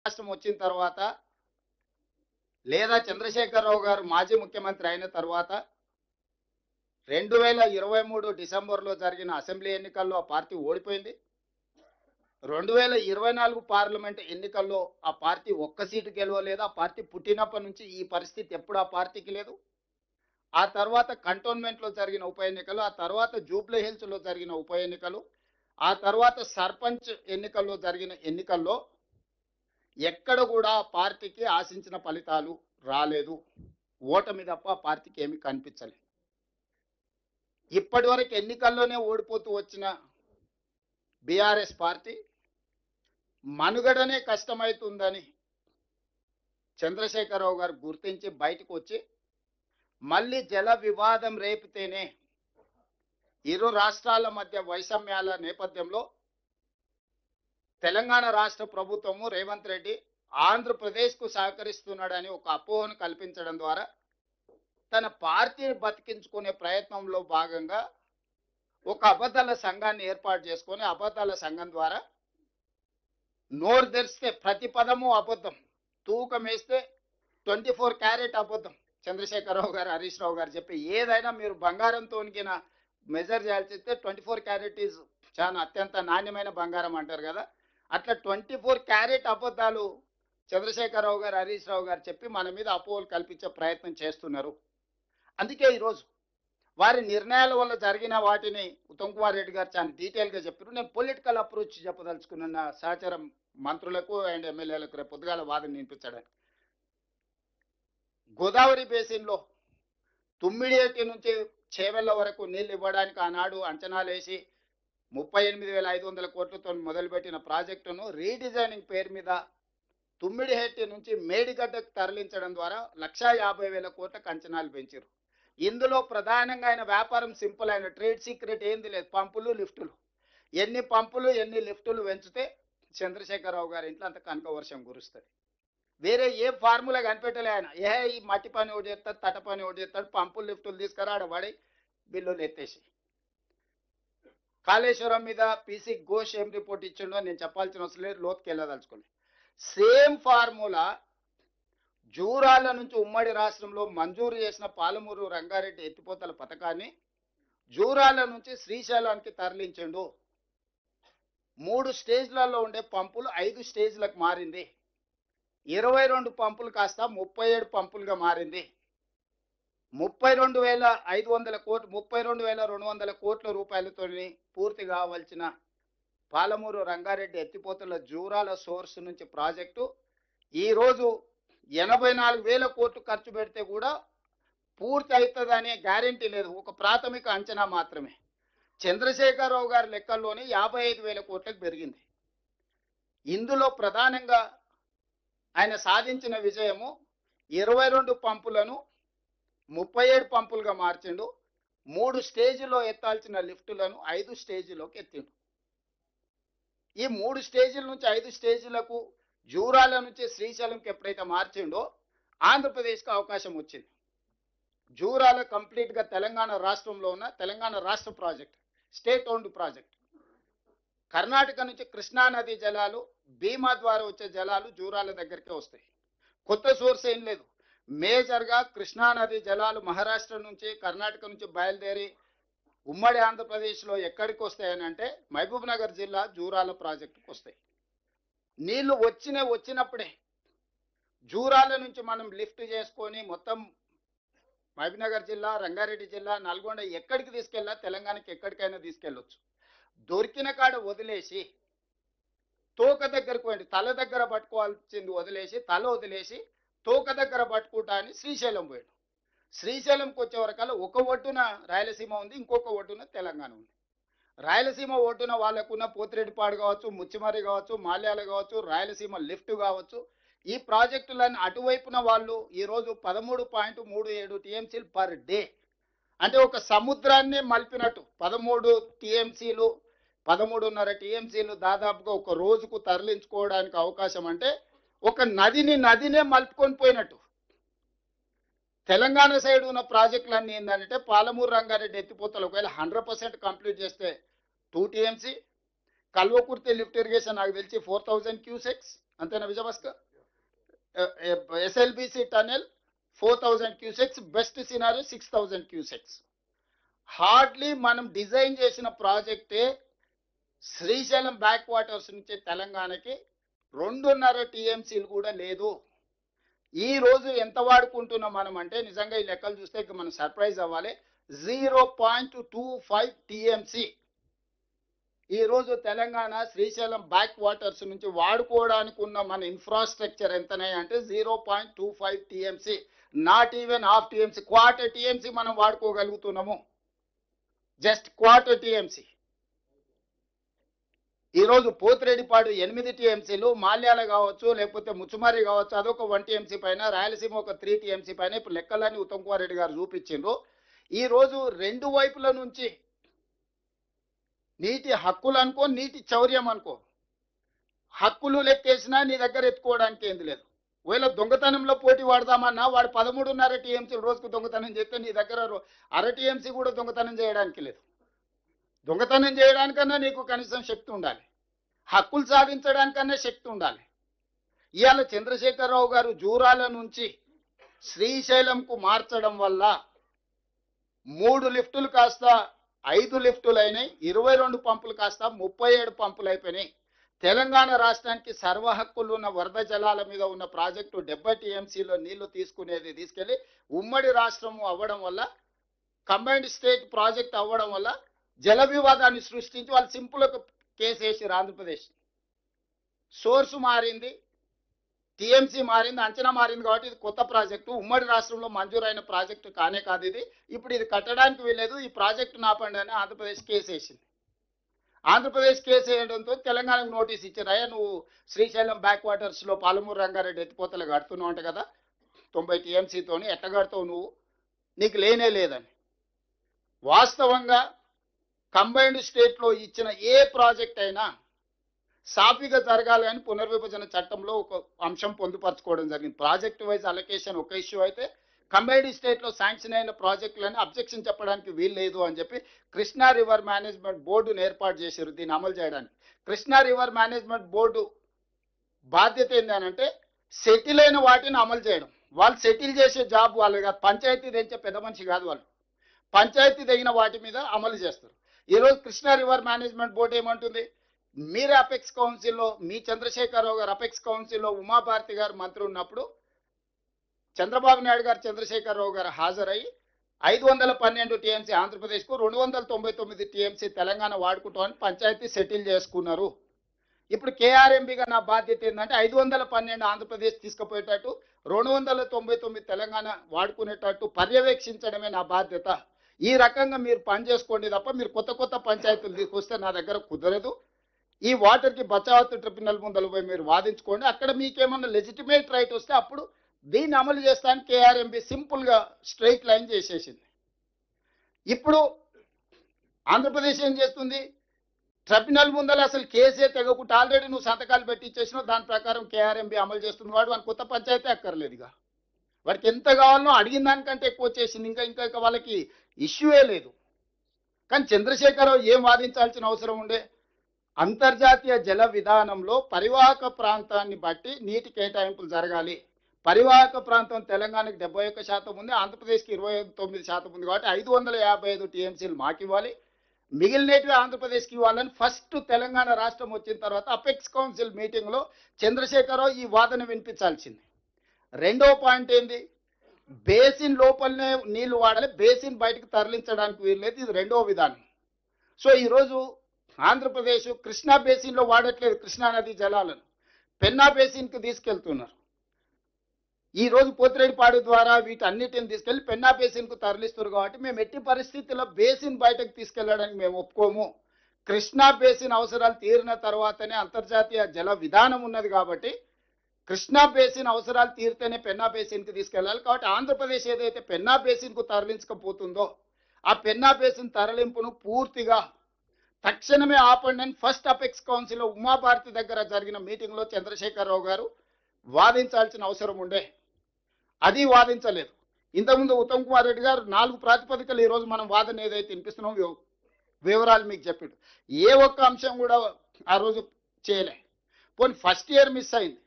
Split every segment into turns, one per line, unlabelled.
రాష్ట్రం వచ్చిన తర్వాత లేదా చంద్రశేఖరరావు గారు మాజీ ముఖ్యమంత్రి అయిన తర్వాత 2023 డిసెంబర్లో జరిగిన అసెంబ్లీ ఎన్నికల్లో ఆ పార్టీ ఓడిపోయింది. 2024 పార్లమెంట్ ఎన్నికల్లో ఆ పార్టీ ఒక్క సీటు గెలవలేదు. ఆ పార్టీ పుట్టినప్పటి నుంచి ఈ పరిస్థితి ఎప్పుడు ఆ పార్టీకి లేదు. ఆ తర్వాత కంటోన్మెంట్లో జరిగిన ఉప ఎన్నికలు, ఆ తర్వాత జూబ్లీ హిల్స్లో జరిగిన ఉప ఎన్నికలు, ఆ తర్వాత సర్పంచ్ ఎన్నికల్లో జరిగిన ఎన్నికల్లో ఎక్కడ కూడా పార్టీకి ఆశించిన ఫలితాలు రాలేదు. ఓటమి తప్ప పార్టీకి ఏమీ కనిపించలేదు. ఇప్పటి వరకు ఎన్నికల్లోనే ఓడిపోతూ వచ్చిన బీఆర్ఎస్ పార్టీ మనుగడనే కష్టమవుతుందని చంద్రశేఖరరావు గారు గుర్తించి బయటకు వచ్చి మళ్ళీ జల వివాదం రేపితేనే ఇరు రాష్ట్రాల మధ్య వైషమ్యాల నేపథ్యంలో తెలంగాణ రాష్ట్ర ప్రభుత్వము రేవంత్ రెడ్డి ఆంధ్రప్రదేశ్కు సహకరిస్తున్నాడని ఒక అపోహను కల్పించడం ద్వారా తన పార్టీని బతికించుకునే ప్రయత్నంలో భాగంగా ఒక అబద్ధాల సంఘాన్ని ఏర్పాటు చేసుకొని అబద్ధాల సంఘం ద్వారా నోరు తెరిస్తే ప్రతి పదము అబద్ధం, తూకం వేస్తే 24 క్యారెట్ అబద్ధం. చంద్రశేఖరరావు గారు, హరీష్ రావు గారు చెప్పి ఏదైనా మీరు బంగారంతో మెజర్ చేయాల్సి వస్తే 24 క్యారెట్ ఈజ్ చాలా అత్యంత నాణ్యమైన బంగారం అంటారు కదా, అట్లా 24 క్యారెట్ అబద్ధాలు చంద్రశేఖరరావు గారు, హరీష్ రావు గారు చెప్పి మన మీద అపోహలు కల్పించే ప్రయత్నం చేస్తున్నారు. అందుకే ఈరోజు వారి నిర్ణయాల వల్ల జరిగిన వాటిని ఉత్తమ్ కుమార్ రెడ్డి గారు చాలా డీటెయిల్గా చెప్పారు. నేను పొలిటికల్ అప్రోచ్ చెప్పదలుచుకున్న సహచరం మంత్రులకు అండ్ ఎమ్మెల్యేలకు రేపు పొద్దుగాల వాదన వినిపించడానికి. గోదావరి బేసిన్లో తుమ్మిడియేటి నుంచి చేవెళ్ల వరకు నీళ్లు ఇవ్వడానికి ఆనాడు అంచనాలు వేసి 38,500 కోట్లతో మొదలుపెట్టిన ప్రాజెక్టును రీడిజైనింగ్ పేరు మీద తుమ్మిడిహెట్టి నుంచి మేడిగడ్డకు తరలించడం ద్వారా 1,50,000 కోట్లకు అంచనాలు పెంచారు. ఇందులో ప్రధానంగా ఆయన వ్యాపారం సింపుల్, అయిన ట్రేడ్ సీక్రెట్ ఏంది లేదు, పంపులు లిఫ్టులు. ఎన్ని పంపులు ఎన్ని లిఫ్టులు పెంచితే చంద్రశేఖరరావు గారి ఇంట్లో అంత కనక వర్షం కురుస్తుంది. వేరే ఏ ఫార్ములా కనిపెట్టలే ఆయన. ఈ మట్టి పని ఒకటి చేస్తాడు, తట పని ఒకటి చేస్తాడు, పంపులు లిఫ్టులు తీసుకురా ఆడబడి బిల్లులు ఎత్తేసి. కాళేశ్వరం మీద పీసీ ఘోష్ ఏం రిపోర్ట్ ఇచ్చిండో నేను చెప్పాల్సిన అవసరం లేదు, లోతుకి వెళ్ళదలుచుకోలేదు. సేమ్ ఫార్ములా జూరాల నుంచి ఉమ్మడి రాష్ట్రంలో మంజూరు చేసిన పాలమూరు రంగారెడ్డి ఎత్తిపోతల పథకాన్ని జూరాల నుంచి శ్రీశైలానికి తరలించండు. 3 స్టేజ్లలో ఉండే పంపులు 5 స్టేజ్లకు మారింది. 22 పంపులు కాస్త 37 పంపులుగా మారింది. 32,500 కోట్లు 32,200 కోట్ల రూపాయలతో పూర్తి కావాల్సిన పాలమూరు రంగారెడ్డి ఎత్తిపోతల జూరాల సోర్స్ నుంచి ప్రాజెక్టు ఈరోజు 84,000 కోట్లు ఖర్చు పెడితే కూడా పూర్తి అవుతుందనే గ్యారెంటీ లేదు. ఒక ప్రాథమిక అంచనా మాత్రమే. చంద్రశేఖరరావు గారి లెక్కల్లోనే 55,000 కోట్లకు పెరిగింది. ఇందులో ప్రధానంగా ఆయన సాధించిన విజయము 22 పంపులను 37 పంపులుగా మార్చిండు. 3 స్టేజీలో ఎత్తాల్సిన లిఫ్టులను 5 స్టేజీలోకి ఎత్తిండు. ఈ 3 స్టేజీల నుంచి 5 స్టేజీలకు జూరాల నుంచి శ్రీశైలంకి ఎప్పుడైతే మార్చిండో ఆంధ్రప్రదేశ్కి అవకాశం వచ్చింది. జూరాల కంప్లీట్గా తెలంగాణ రాష్ట్రంలో ఉన్న తెలంగాణ రాష్ట్ర project, state owned project. Karnataka నుంచి కృష్ణానది జలాలు భీమా ద్వారా వచ్చే జలాలు జూరాల దగ్గరికే వస్తాయి. కొత్త సోర్స్ ఏం లేదు. మేజర్గా కృష్ణానది జలాలు మహారాష్ట్ర నుంచి కర్ణాటక నుంచి బయలుదేరి ఉమ్మడి ఆంధ్రప్రదేశ్లో ఎక్కడికి వస్తాయని అంటే మహబూబ్ నగర్ జిల్లా జూరాల ప్రాజెక్టుకు వస్తాయి. నీళ్లు వచ్చినప్పుడే జూరాల నుంచి మనం లిఫ్ట్ చేసుకొని మొత్తం మహబూబ్ నగర్ జిల్లా, రంగారెడ్డి జిల్లా, నల్గొండ ఎక్కడికి తీసుకెళ్ళా తెలంగాణకి ఎక్కడికైనా తీసుకెళ్ళొచ్చు. దొరికిన కాడ వదిలేసి తోక దగ్గరకు పోయింది, తల దగ్గర పట్టుకోవాల్సింది వదిలేసి తల వదిలేసి తోక దగ్గర పట్టుకుంటా అని శ్రీశైలం పోయాడు. శ్రీశైలంకి వచ్చే వరకల్లా ఒక ఒడ్డున రాయలసీమ ఉంది, ఇంకొక ఒడ్డున తెలంగాణ ఉంది. రాయలసీమ ఒడ్డున వాళ్ళకున్న పోతిరెడ్డిపాడు కావచ్చు, ముచ్చిమర్రి కావచ్చు, మాల్యాల కావచ్చు, రాయలసీమ లిఫ్ట్ కావచ్చు, ఈ ప్రాజెక్టులన్నీ అటువైపున వాళ్ళు ఈరోజు 13.37 టీఎంసీలు పర్ డే, అంటే ఒక సముద్రాన్ని మలిపినట్టు 13 టీఎంసీలు 13.5 టీఎంసీలు దాదాపుగా ఒక రోజుకు తరలించుకోవడానికి అవకాశం. అంటే ఒక నదినే మలుపుకొని పోయినట్టు. తెలంగాణ సైడ్ ఉన్న ప్రాజెక్టులన్నీ ఏంటంటే పాలమూరు రంగారెడ్డి ఎత్తిపోతలు ఒకవేళ 100% కంప్లీట్ చేస్తే 2 టీఎంసీ, కల్వకుర్తి లిఫ్ట్ ఇరిగేషన్ నాకు తెలిసి 4,000 క్యూసెక్స్, అంతేనా Vijayabhaskar? SLBC tunnel 4000 cusecs, best scenario 6000 cusecs. Hardly మనం డిజైన్ చేసిన ప్రాజెక్టే శ్రీశైలం బ్యాక్ వాటర్స్ నుంచి తెలంగాణకి 2.5 టీఎంసీలు కూడా లేదు. ఈ రోజు ఎంత వాడుకుంటున్నాం మనం అంటే నిజంగా ఈ లెక్కలు చూస్తే మనం సర్ప్రైజ్ అవ్వాలి. 0.25 టీఎంసీ ఈ రోజు తెలంగాణ శ్రీశైలం బ్యాక్ వాటర్స్ నుంచి వాడుకోవడానికి ఉన్న మన ఇన్ఫ్రాస్ట్రక్చర్ ఎంతనే అంటే 0.25 TMC, not even half TMC, quarter TMC మనం వాడుకోగలుగుతున్నాము. Just quarter TMC. ఈరోజు పోతిరెడ్డిపాడు 8 టీఎంసీలు, మాల్యాల కావచ్చు లేకపోతే ముచ్చుమారి కావచ్చు అదొక 1 టీఎంసీ పైన, రాయలసీమ ఒక 3 టీఎంసీ పైన. ఇప్పుడు లెక్కలన్నీ ఉత్తమ్ కుమార్ రెడ్డి గారు చూపించిండ్రు. ఈరోజు రెండు వైపుల నుంచి నీటి హక్కులు అనుకో, నీటి చౌర్యం అనుకో, హక్కులు లెక్కేసినా నీ దగ్గర ఎత్తుకోవడానికి ఏంది లేదు. ఒకవేళ దొంగతనంలో పోటీ వాడదామన్నా వాడు 13.5 టీఎంసీలు రోజుకు దొంగతనం చేస్తే నీ దగ్గర 1/2 టీఎంసీ కూడా దొంగతనం చేయడానికి లేదు. దొంగతనం చేయడానికన్నా నీకు కనీసం శక్తి ఉండాలి, హక్కులు సాధించడానికన్నా శక్తి ఉండాలి. ఇవాళ చంద్రశేఖరరావు గారు జూరాల నుంచి శ్రీశైలంకు మార్చడం వల్ల 3 లిఫ్టులు కాస్త 5 లిఫ్టులు అయినాయి, 22 పంపులు కాస్త 37 పంపులు అయిపోయినాయి. తెలంగాణ రాష్ట్రానికి సర్వ హక్కులు ఉన్న వరద జలాల మీద ఉన్న ప్రాజెక్టు 70 టీఎంసీలో నీళ్లు తీసుకునేది తీసుకెళ్లి ఉమ్మడి రాష్ట్రం అవ్వడం వల్ల, కంబైన్డ్ స్టేట్ ప్రాజెక్ట్ అవ్వడం వల్ల జల వివాదాన్ని సృష్టించి వాళ్ళు సింపుల్ కేసు వేసారు. ఆంధ్రప్రదేశ్ సోర్సు మారింది, టీఎంసీ మారింది, అంచనా మారింది. కాబట్టి ఇది కొత్త ప్రాజెక్టు, ఉమ్మడి రాష్ట్రంలో మంజూరైన ప్రాజెక్టు కానే కాదు ఇది. ఇప్పుడు ఇది కట్టడానికి వీలేదు, ఈ ప్రాజెక్టు నాపండి అని ఆంధ్రప్రదేశ్ కేసు వేసింది. ఆంధ్రప్రదేశ్ కేసు వేయడంతో తెలంగాణకు నోటీస్ ఇచ్చారు. అయ్యా నువ్వు శ్రీశైలం బ్యాక్ వాటర్స్లో పాలమూరు రంగారెడ్డి ఎత్తిపోతలు కడుతున్నావు అంట కదా 90 టీఎంసీతోని, ఎట్లా కడతావు నువ్వు, నీకు లేనే లేదని. వాస్తవంగా కంబైన్డ్ స్టేట్లో ఇచ్చిన ఏ ప్రాజెక్ట్ అయినా సాఫీగా జరగాలి అని పునర్విభజన చట్టంలో ఒక అంశం పొందుపరచుకోవడం జరిగింది. ప్రాజెక్ట్ వైజ్ అలొకేషన్ ఒక ఇష్యూ అయితే, కంబైన్డ్ స్టేట్లో శాంక్షన్ అయిన ప్రాజెక్టులని అబ్జెక్షన్ చెప్పడానికి వీలు లేదు అని చెప్పి కృష్ణా రివర్ మేనేజ్మెంట్ బోర్డును ఏర్పాటు చేశారు దీన్ని అమలు చేయడానికి. కృష్ణా రివర్ మేనేజ్మెంట్ బోర్డు బాధ్యత ఏంటంటే సెటిల్ అయిన వాటిని అమలు చేయడం. వాళ్ళు సెటిల్ చేసే జాబ్ వాళ్ళు కాదు, పంచాయతీ తెచ్చే పెద్ద మనిషి కాదు వాళ్ళు, పంచాయతీ తగిన వాటి మీద అమలు చేస్తారు. ఈరోజు కృష్ణా రివర్ మేనేజ్మెంట్ బోర్డు ఏమంటుంది, మీరు అపెక్స్ కౌన్సిల్లో, మీ చంద్రశేఖరరావు గారు అపెక్స్ కౌన్సిల్లో ఉమాభారతి గారు మంత్రి ఉన్నప్పుడు చంద్రబాబు నాయుడు గారు చంద్రశేఖరరావు గారు హాజరయ్యి 512 టీఎంసీ ఆంధ్రప్రదేశ్కు, 299 టీఎంసీ తెలంగాణ వాడుకుంటామని పంచాయతీ సెటిల్ చేసుకున్నారు. ఇప్పుడు కేఆర్ఎంబీగా నా బాధ్యత ఏంటంటే 512 ఆంధ్రప్రదేశ్ తీసుకుపోయేటట్టు, 299 తెలంగాణ వాడుకునేటట్టు పర్యవేక్షించడమే నా బాధ్యత. ఈ రకంగా మీరు పని చేసుకోండి తప్ప మీరు కొత్త కొత్త పంచాయతీలు తీసుకొస్తే నా దగ్గర కుదరదు. ఈ వాటర్కి బచావత్ ట్రిబ్యునల్ ముందర పోయి మీరు వాదించుకోండి, అక్కడ మీకేమన్నా లెజిటిమేట్ రైట్ వస్తే అప్పుడు దీన్ని అమలు చేస్తానికి కేఆర్ఎంబీ సింపుల్గా స్ట్రైట్ లైన్ చేసేసింది. ఇప్పుడు ఆంధ్రప్రదేశ్ ఏం చేస్తుంది, ట్రిబ్యునల్ ముందర అసలు కేసే తెగకుండా ఆల్రెడీ నువ్వు సంతకాలు పెట్టి ఇచ్చేసినావు, దాని ప్రకారం కేఆర్ఎంబీ అమలు చేస్తుంది. వాడు కొత్త పంచాయతీ అక్కర్లేదుగా, వాడికి ఎంత కావాలనో అడిగిన దానికంటే ఎక్కువ వచ్చేసింది. ఇంకా వాళ్ళకి ఇష్యూయే లేదు. కానీ చంద్రశేఖరరావు ఏం వాదించాల్సిన అవసరం ఉండే, అంతర్జాతీయ జల విధానంలో పరివాహక ప్రాంతాన్ని బట్టి నీటి కేటాయింపులు జరగాలి. పరివాహక ప్రాంతం తెలంగాణకి 71% ఉంది, ఆంధ్రప్రదేశ్కి 29% ఉంది. కాబట్టి 555 టీఎంసీలు మాకు ఇవ్వాలి, మిగిలినవి ఆంధ్రప్రదేశ్కి ఇవ్వాలని ఫస్ట్ తెలంగాణ రాష్ట్రం వచ్చిన తర్వాత అపెక్స్ కౌన్సిల్ మీటింగ్లో చంద్రశేఖరరావు ఈ వాదన వినిపించాల్సింది. రెండో పాయింట్ ఏంది, బేసిన్ లోపలనే నీళ్లు వాడాలి, బేసిన్ బయటకు తరలించడానికి వీల్లేదు. ఇది రెండో విధానం. సో ఈరోజు ఆంధ్రప్రదేశ్ కృష్ణా బేసిన్లో వాడట్లేదు, కృష్ణా నది జలాలను పెన్నా బేసిన్కి తీసుకెళ్తున్నారు. ఈరోజు పోతిరెడ్డిపాడు ద్వారా వీటన్నిటిని తీసుకెళ్లి పెన్నా బేసిన్కు తరలిస్తారు. కాబట్టి మేము ఎట్టి పరిస్థితుల్లో బేసిన్ బయటకు తీసుకెళ్లడానికి మేము ఒప్పుకోము. కృష్ణా బేసిన్ అవసరాలు తీరిన తర్వాతనే అంతర్జాతీయ జల విధానం ఉన్నది. కాబట్టి కృష్ణా బేసిన్ అవసరాలు తీరితేనే పెన్నా బేసిన్కి తీసుకెళ్లాలి. కాబట్టి ఆంధ్రప్రదేశ్ ఏదైతే పెన్నా బేసిన్కు తరలించకపోతుందో ఆ పెన్నా బేసిన్ తరలింపును పూర్తిగా తక్షణమే ఆపండి అని ఫస్ట్ అపెక్స్ కౌన్సిల్లో ఉమాభారతి దగ్గర జరిగిన మీటింగ్లో చంద్రశేఖరరావు గారు వాదించాల్సిన అవసరం ఉండే, అది వాదించలేదు. ఇంతకుముందు ఉత్తమ్ కుమార్ రెడ్డి గారు 4 ప్రాతిపదికలు ఈరోజు మనం వాదన ఏదైతే వినిపిస్తున్నాం వివరాలు మీకు చెప్పాడు. ఏ ఒక్క అంశం కూడా ఆ రోజు చేయలే. పోనీ ఫస్ట్ ఇయర్ మిస్ అయింది,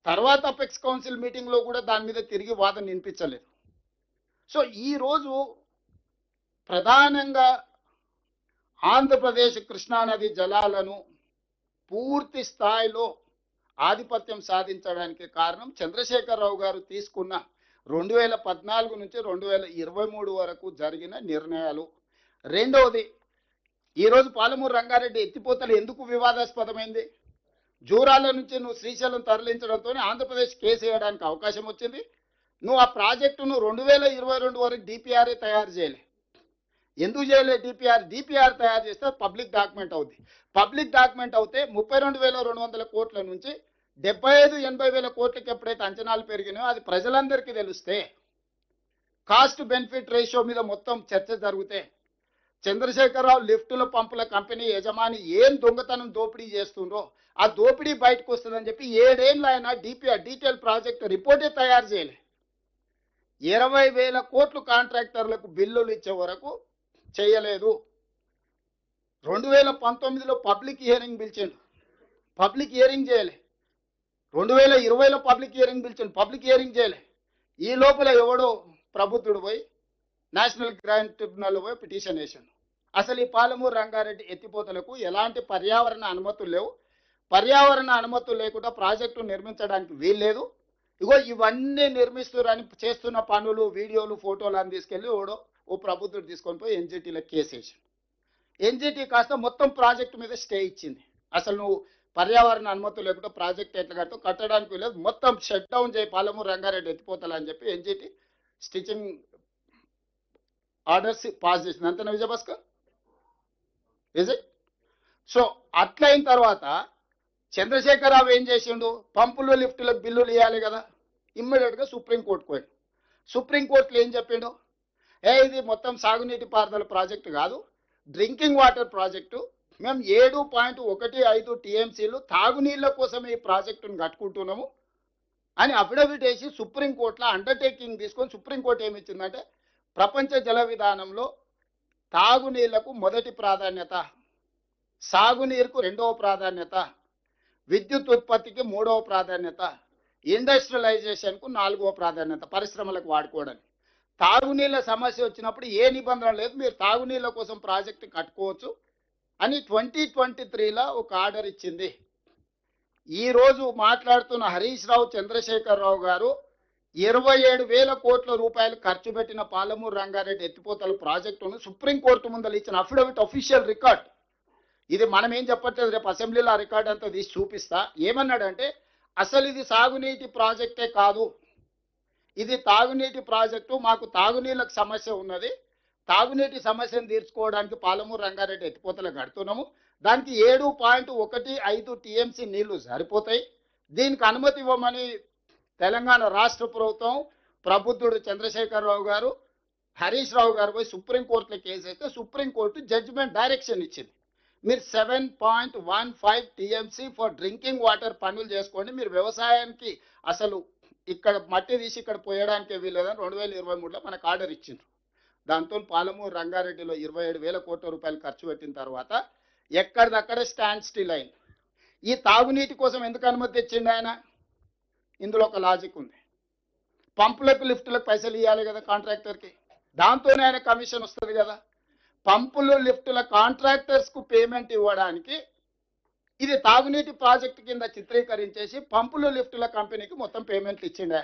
తర్వాత అపెక్స్ కౌన్సిల్ మీటింగ్లో కూడా దాని మీద తిరిగి వాదన వినిపించలేదు. సో ఈరోజు ప్రధానంగా ఆంధ్రప్రదేశ్ కృష్ణానది జలాలను పూర్తి స్థాయిలో ఆధిపత్యం సాధించడానికి కారణం చంద్రశేఖరరావు గారు తీసుకున్న 2014 నుంచి 2023 వరకు జరిగిన నిర్ణయాలు. రెండవది, ఈరోజు పాలమూరు రంగారెడ్డి ఎత్తిపోతలు ఎందుకు వివాదాస్పదమైంది? జూరాల నుంచి నువ్వు శ్రీశైలం తరలించడంతో ఆంధ్రప్రదేశ్ కేసు వేయడానికి అవకాశం వచ్చింది. నువ్వు ఆ ప్రాజెక్టును 2022 వరకు డిపిఆర్ఏ తయారు చేయలే. ఎందుకు చేయలే? డిపిఆర్ తయారు చేస్తే పబ్లిక్ డాక్యుమెంట్ అవుద్ది. పబ్లిక్ డాక్యుమెంట్ అవుతే 32,200 కోట్ల నుంచి 75,000-80,000 కోట్లకి ఎప్పుడైతే అంచనాలు పెరిగినాయో అది ప్రజలందరికీ తెలిస్తే, కాస్ట్ బెనిఫిట్ రేషియో మీద మొత్తం చర్చ జరిగితే, చంద్రశేఖరరావు లిఫ్టుల పంపుల కంపెనీ యజమాని ఏం దొంగతనం దోపిడీ చేస్తుండ్రో ఆ దోపిడీ బయటకు వస్తుందని చెప్పి 7 ఏళ్ళు ఆయన డీటెయిల్ ప్రాజెక్ట్ రిపోర్టే తయారు చేయలే. 20,000 కోట్లు కాంట్రాక్టర్లకు బిల్లులు ఇచ్చే వరకు చేయలేదు. 2019లో పబ్లిక్ హియరింగ్ పిలిచిండు, పబ్లిక్ హియరింగ్ చేయలే. 2020లో పబ్లిక్ హియరింగ్ పిలిచిండు, పబ్లిక్ హియరింగ్ చేయలే. ఈ లోపల ఎవడో ప్రబుద్ధుడు పోయి నేషనల్ గ్రాండ్ ట్రిబ్యునల్ పోయి పిటిషన్ వేసిండు. అసలు ఈ పాలమూరు రంగారెడ్డి ఎత్తిపోతలకు ఎలాంటి పర్యావరణ అనుమతులు లేవు, పర్యావరణ అనుమతులు లేకుండా ప్రాజెక్టు నిర్మించడానికి వీల్లేదు. ఇగో ఇవన్నీ నిర్మిస్తున్నారని చేస్తున్న పనులు, వీడియోలు, ఫోటోలు అని తీసుకెళ్ళి ఓ ప్రబుద్ధుడు తీసుకొని పోయి ఎన్జిటీలో కేసు వేసిండు. ఎన్జిటీ కాస్త మొత్తం ప్రాజెక్టు మీద స్టే ఇచ్చింది. అసలు నువ్వు పర్యావరణ అనుమతులు లేకుండా ప్రాజెక్ట్ ఎట్లా కడతావు, కట్టడానికి వీలేదు, మొత్తం షట్ డౌన్ చేయి పాలమూరు రంగారెడ్డి ఎత్తిపోతలు అని చెప్పి ఎన్జిటీ స్టిచింగ్ ఆర్డర్స్ పాస్ చేసింది. అంతేనా విజయభాస్కర్? Is it? సో అట్లయిన తర్వాత చంద్రశేఖరరావు ఏం చేసిండు? పంపులు లిఫ్టులకు బిల్లులు ఇవ్వాలి కదా, ఇమ్మీడియట్గా సుప్రీంకోర్టుకు పోయిండు. సుప్రీంకోర్టులో ఏం చెప్పిండు? ఇది మొత్తం సాగునీటి పారుదల ప్రాజెక్టు కాదు, డ్రింకింగ్ వాటర్ ప్రాజెక్టు. మేము 7.15 టీఎంసీలు తాగునీళ్ళ కోసం ఈ ప్రాజెక్టును కట్టుకుంటున్నాము అని అఫిడవిట్ వేసి సుప్రీంకోర్టులో అండర్టేకింగ్ తీసుకొని సుప్రీంకోర్టు ఏమి ఇచ్చిందంటే, ప్రపంచ జల విధానంలో తాగునీళ్లకు మొదటి ప్రాధాన్యత, సాగునీరుకు 2వ ప్రాధాన్యత, విద్యుత్ ఉత్పత్తికి 3వ ప్రాధాన్యత, ఇండస్ట్రియలైజేషన్కు 4వ ప్రాధాన్యత, పరిశ్రమలకు వాడుకోవడానికి. తాగునీళ్ళ సమస్య వచ్చినప్పుడు ఏ నిబంధన లేదు, మీరు తాగునీళ్ళ కోసం ప్రాజెక్టు కట్టుకోవచ్చు అని 2023లో ఒక ఆర్డర్ ఇచ్చింది. ఈరోజు మాట్లాడుతున్న హరీష్ రావు, చంద్రశేఖరరావు గారు 27,000 కోట్ల రూపాయలు ఖర్చు పెట్టిన పాలమూరు రంగారెడ్డి ఎత్తిపోతల ప్రాజెక్టును సుప్రీంకోర్టు ముందర ఇచ్చిన అఫిడవిట్ అఫీషియల్ రికార్డ్. ఇది మనం ఏం చెప్పట్లేదు, రేపు అసెంబ్లీలో ఆ రికార్డ్ అంతా తీసి చూపిస్తా. ఏమన్నాడంటే, అసలు ఇది సాగునీటి ప్రాజెక్టే కాదు, ఇది తాగునీటి ప్రాజెక్టు, మాకు తాగునీళ్ళకు సమస్య ఉన్నది, తాగునీటి సమస్యను తీర్చుకోవడానికి పాలమూరు రంగారెడ్డి ఎత్తిపోతలు కడుతున్నాము, దానికి 7.15 టీఎంసీ నీళ్లు సరిపోతాయి, దీనికి అనుమతి ఇవ్వమని తెలంగాణ రాష్ట్ర ప్రభుత్వం, ప్రబుద్ధుడు చంద్రశేఖరరావు గారు, హరీష్ రావు గారు పోయి సుప్రీంకోర్టులో కేసు అయితే సుప్రీంకోర్టు జడ్జిమెంట్ డైరెక్షన్ ఇచ్చింది. మీరు 7.15 టీఎంసీ ఫర్ డ్రింకింగ్ వాటర్ పనులు చేసుకోండి, మీరు వ్యవసాయానికి అసలు ఇక్కడ మట్టి తీసి ఇక్కడ పోయడానికే వీలేదని 2023లో మనకు ఆర్డర్ ఇచ్చిండ్రు. దాంతో పాలమూరు రంగారెడ్డిలో 27,000 కోట్ల రూపాయలు ఖర్చు పెట్టిన తర్వాత ఎక్కడిదక్కడే స్టాండ్ స్టిల్ అయింది. ఈ తాగునీటి కోసం ఎందుకు అనుమతి తెచ్చిండు ఆయన? ఇందులో ఒక లాజిక్ ఉంది. పంపులకు లిఫ్టులకు పైసలు ఇవ్వాలి కదా కాంట్రాక్టర్కి, దాంతోనే ఆయన కమిషన్ వస్తుంది కదా. పంపులు లిఫ్టుల కాంట్రాక్టర్స్కు పేమెంట్ ఇవ్వడానికి ఇది తాగునీటి ప్రాజెక్టు కింద చిత్రీకరించేసి పంపులు లిఫ్టుల కంపెనీకి మొత్తం పేమెంట్లు ఇచ్చిండే.